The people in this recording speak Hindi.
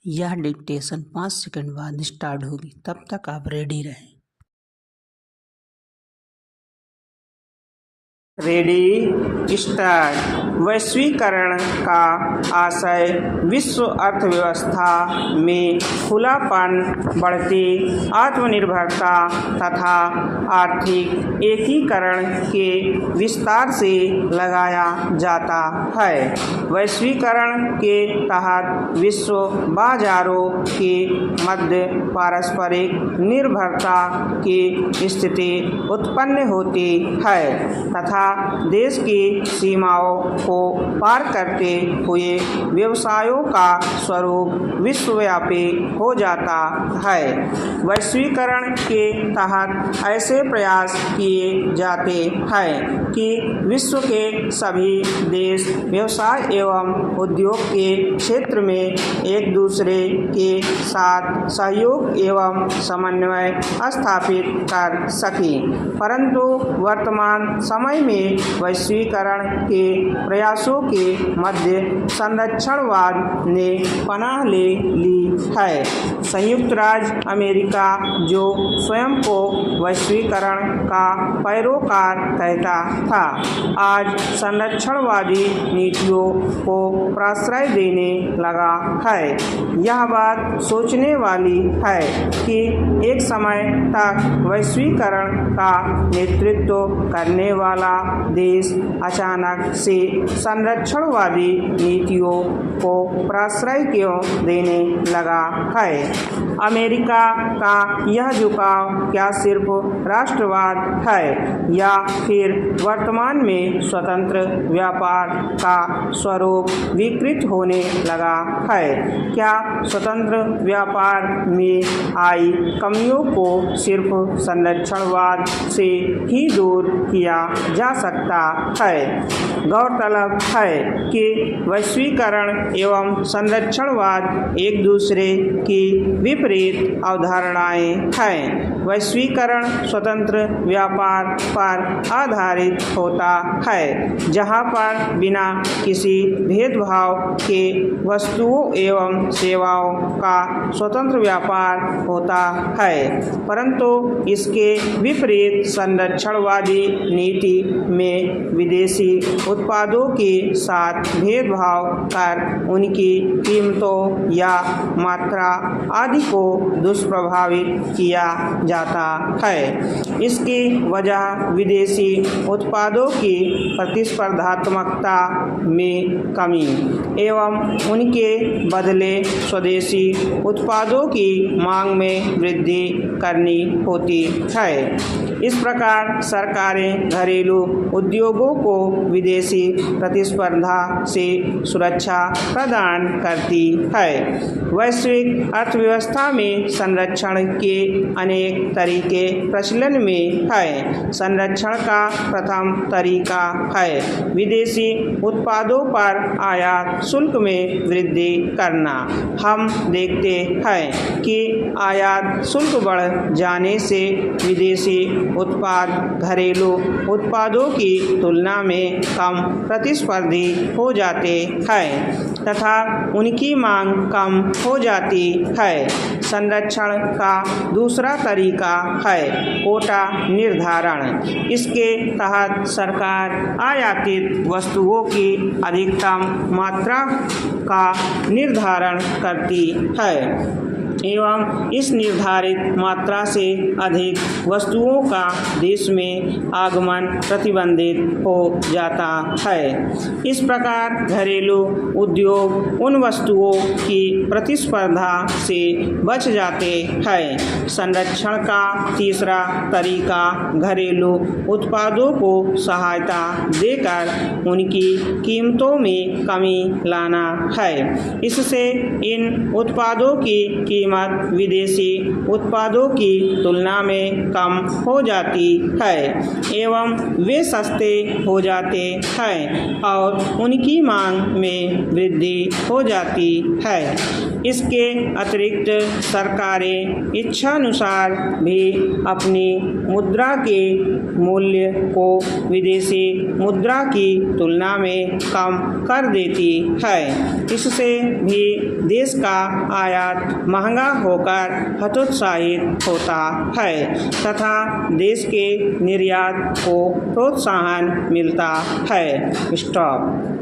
यह डिक्टेशन 5 सेकंड बाद स्टार्ट होगी, तब तक आप रेडी रहें। Ready start. वैश्वीकरण का आशय विश्व अर्थव्यवस्था में खुलापन, बढ़ती आत्मनिर्भरता तथा आर्थिक एकीकरण के विस्तार से लगाया जाता है। वैश्वीकरण के तहत विश्व बाजारों के मध्य पारस्परिक निर्भरता की स्थिति उत्पन्न होती है तथा देश की सीमाओं को पार करते हुए व्यवसायों का स्वरूप विश्वव्यापी हो जाता है। वैश्वीकरण के तहत ऐसे प्रयास किए जाते हैं कि विश्व के सभी देश व्यवसाय एवं उद्योग के क्षेत्र में एक दूसरे के साथ सहयोग एवं समन्वय स्थापित कर सकें, परंतु वर्तमान समय में वैश्वीकरण के प्रयासों के मध्य संरक्षणवाद ने पनाह ले ली है। संयुक्त राज्य अमेरिका, जो स्वयं को वैश्वीकरण का पैरोकार कहता था, आज संरक्षणवादी नीतियों को प्रश्रय देने लगा है। यह बात सोचने वाली है कि एक समय तक वैश्वीकरण का नेतृत्व करने वाला देश अचानक से संरक्षणवादी नीतियों को प्रश्रय क्यों देने लगा है। अमेरिका का यह झुकाव क्या सिर्फ राष्ट्रवाद है या फिर वर्तमान में स्वतंत्र व्यापार का स्वरूप विकृत होने लगा है? क्या स्वतंत्र व्यापार में आई कमियों को सिर्फ संरक्षणवाद से ही दूर किया जा सकता है? गौरतलब है कि वैश्वीकरण एवं संरक्षणवाद एक दूसरे की विपरीत अवधारणाएं हैं। वैश्वीकरण स्वतंत्र व्यापार पर आधारित होता है, जहां पर बिना किसी भेदभाव के वस्तुओं एवं सेवाओं का स्वतंत्र व्यापार होता है, परंतु इसके विपरीत संरक्षणवादी नीति में विदेशी उत्पादों के साथ भेदभाव कर उनकी कीमतों या मात्रा आदि को दुष्प्रभावित किया जाता है। इसकी वजह विदेशी उत्पादों की प्रतिस्पर्धात्मकता में कमी एवं उनके बदले स्वदेशी उत्पादों की मांग में वृद्धि करनी होती है। इस प्रकार सरकारें घरेलू उद्योगों को विदेशी प्रतिस्पर्धा से सुरक्षा प्रदान करती है। वैश्विक अर्थव्यवस्था में संरक्षण के अनेक तरीके प्रचलन में है। संरक्षण का प्रथम तरीका है विदेशी उत्पादों पर आयात शुल्क में वृद्धि करना। हम देखते हैं कि आयात शुल्क बढ़ जाने से विदेशी उत्पाद घरेलू उत्पादों की तुलना में कम प्रतिस्पर्धी हो जाते हैं तथा उनकी मांग कम हो जाती है। संरक्षण का दूसरा तरीका है कोटा निर्धारण। इसके तहत सरकार आयातित वस्तुओं की अधिकतम मात्रा का निर्धारण करती है एवं इस निर्धारित मात्रा से अधिक वस्तुओं का देश में आगमन प्रतिबंधित हो जाता है। इस प्रकार घरेलू उद्योग उन वस्तुओं की प्रतिस्पर्धा से बच जाते हैं। संरक्षण का तीसरा तरीका घरेलू उत्पादों को सहायता देकर उनकी कीमतों में कमी लाना है। इससे इन उत्पादों की कीमत विदेशी उत्पादों की तुलना में कम हो जाती है एवं वे सस्ते हो जाते हैं और उनकी मांग में वृद्धि हो जाती है। इसके अतिरिक्त सरकारें इच्छानुसार भी अपनी मुद्रा के मूल्य को विदेशी मुद्रा की तुलना में कम कर देती है। इससे भी देश का आयात महंगा होकर हतोत्साहित होता है तथा देश के निर्यात को प्रोत्साहन मिलता है। स्टॉप।